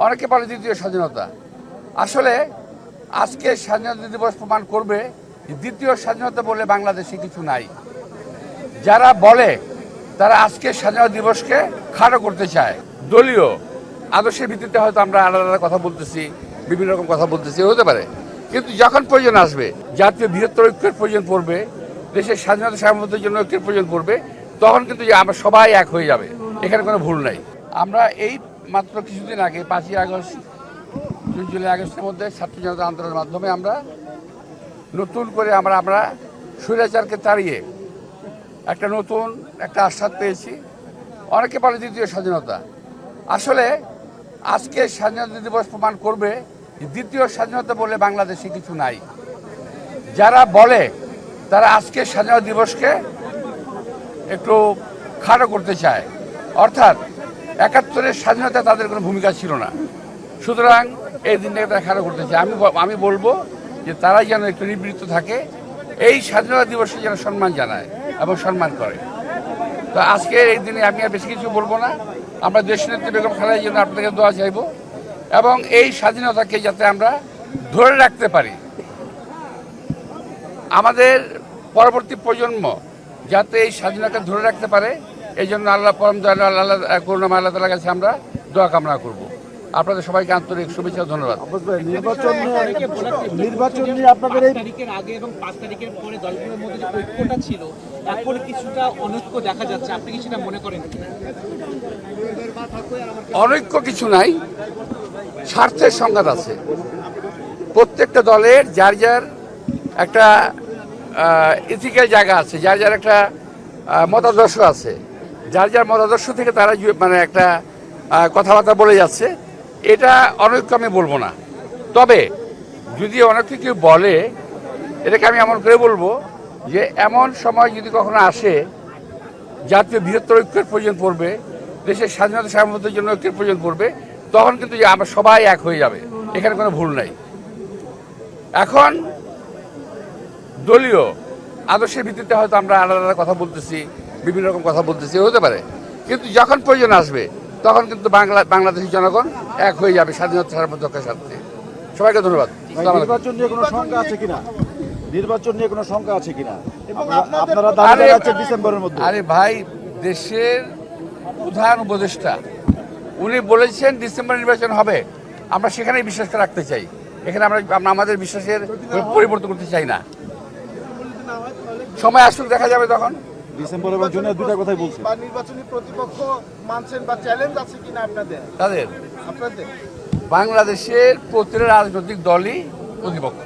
অনেকে বলে দ্বিতীয় স্বাধীনতা। আসলে আজকে স্বাধীনতা দিবস প্রমাণ করবে দ্বিতীয় স্বাধীনতা বলে বাংলাদেশে কিছু নাই। যারা বলে তারা আজকে স্বাধীনতা দিবসকে খাটো করতে চায়। দলীয় আদর্শের ভিত্তিতে হয়তো আমরা আলাদা আলাদা কথা বলতেছি, বিভিন্ন রকম কথা বলতেছি, হতে পারে। কিন্তু যখন প্রয়োজন আসবে, জাতীয় বৃহত্তর ঐক্যের প্রয়োজন পড়বে, দেশের স্বাধীনতা সার্বভৌমত্বের জন্য ঐক্যের প্রয়োজন পড়বে, তখন কিন্তু আমরা সবাই এক হয়ে যাবে, এখানে কোনো ভুল নাই। আমরা এই মাত্র কিছুদিন আগে 5ই আগস্ট, জুন জুলাই আগস্টের মধ্যে ছাত্র জনতা আন্দোলনের মাধ্যমে আমরা নতুন করে আমরা স্বৈরাচারকে তাড়িয়ে একটা নতুন একটা আস্বাদ পেয়েছি। অনেকে বলে দ্বিতীয় স্বাধীনতা। আসলে আজকে স্বাধীনতা দিবস প্রমাণ করবে দ্বিতীয় স্বাধীনতা বলে বাংলাদেশে কিছু নাই। যারা বলে তারা আজকে স্বাধীনতা দিবসকে একটু খাটো করতে চায়, অর্থাৎ 71-এর স্বাধীনতা তাদের কোনো ভূমিকা ছিল না, সুতরাং এই দিনটাকে তারা খাটো করতে চায়। আমি বলবো যে তারা যেন একটু নিবৃত্ত থাকে, এই স্বাধীনতা দিবসে যেন সম্মান জানায় এবং সম্মান করে। তো আজকে এই দিনে আমি আর বেশি কিছু বলবো না। আমরা দেশনেত্রী বেগম খালেদার জন্য আপনাদের দোয়া চাইব এবং এই স্বাধীনতাকে যাতে আমরা ধরে রাখতে পারি, আমাদের পরবর্তী প্রজন্ম যাতে এই স্বাধীনতা ধরে রাখতে পারে, এই জন্য আল্লাহ পরম দয়ালু আল্লাহ করুণাময় আল্লাহ তাআলার কাছে আমরা দোয়া কামনা করব। আপনাদের সবাইকে আন্তরিক শুভেচ্ছা, ধন্যবাদ। নির্বাচন নিয়ে আপনাদের এই তারিখের আগে এবং 5 তারিখের পরে দলগুলোর মধ্যে যে ঐক্যটা ছিল, এখন কিছুটা অনৈক্য দেখা যাচ্ছে, আপনি কি সেটা মনে করেন? অনৈক্য কিছু নাই, স্বার্থের সংঘাত আছে। প্রত্যেকটা দলের যার যার একটা ইথিক্যাল জায়গা আছে, যার যার একটা মতাদর্শ আছে, যার যার মতাদর্শ থেকে তারা মানে একটা কথাবার্তা বলে যাচ্ছে। এটা অনৈক্য আমি বলবো না। তবে যদি অনৈক্য কেউ বলে, এটাকে আমি এমন করে বলবো যে এমন সময় যদি কখনো আসে জাতীয় বৃহত্তর ঐক্যের প্রয়োজন পড়বে, দেশের স্বাধীনতা সার্বভৌমত্বের জন্য ঐক্যের প্রয়োজন পড়বে, তখন কিন্তু আমরা সবাই এক হয়ে যাবে, এখানে কোনো ভুল নাই। এখন দলীয় আদর্শের ভিত্তিতে হয়তো আমরা আলাদা আলাদা কথা বলতেছি, বিভিন্ন রকম কথা বলতেছি, হতে পারে। কিন্তু যখন প্রয়োজন আসবে, তখন কিন্তু বাংলাদেশের জনগণ এক হয়ে যাবে স্বাধীনতা সার্বভৌমত্বের সাথে। সবাইকে ধন্যবাদ। নির্বাচন নিয়ে কোনো শঙ্কা আছে কিনা? নির্বাচন নিয়ে কোনো শঙ্কা আছে কিনা? আপনারা দাবি জানাচ্ছেন ডিসেম্বরের মধ্যে। আরে ভাই, দেশের প্রধান উপদেষ্টা উনি বলেছেন ডিসেম্বর নির্বাচন হবে, আমরা সেখানেই বিশ্বাস রাখতে চাই। এখানে আমরা আমাদের বিশ্বাসের পরিবর্তন করতে চাই না। সময় আসুক, দেখা যাবে তখন। ডিসেম্বর এবং জুনের দুটা কথাই বলছেন। নির্বাচনী প্রতিপক্ষ মানছেন বা চ্যালেঞ্জ আছে কিনা আপনাদের? বাংলাদেশের প্রতিটা রাজনৈতিক দলই প্রতিপক্ষ।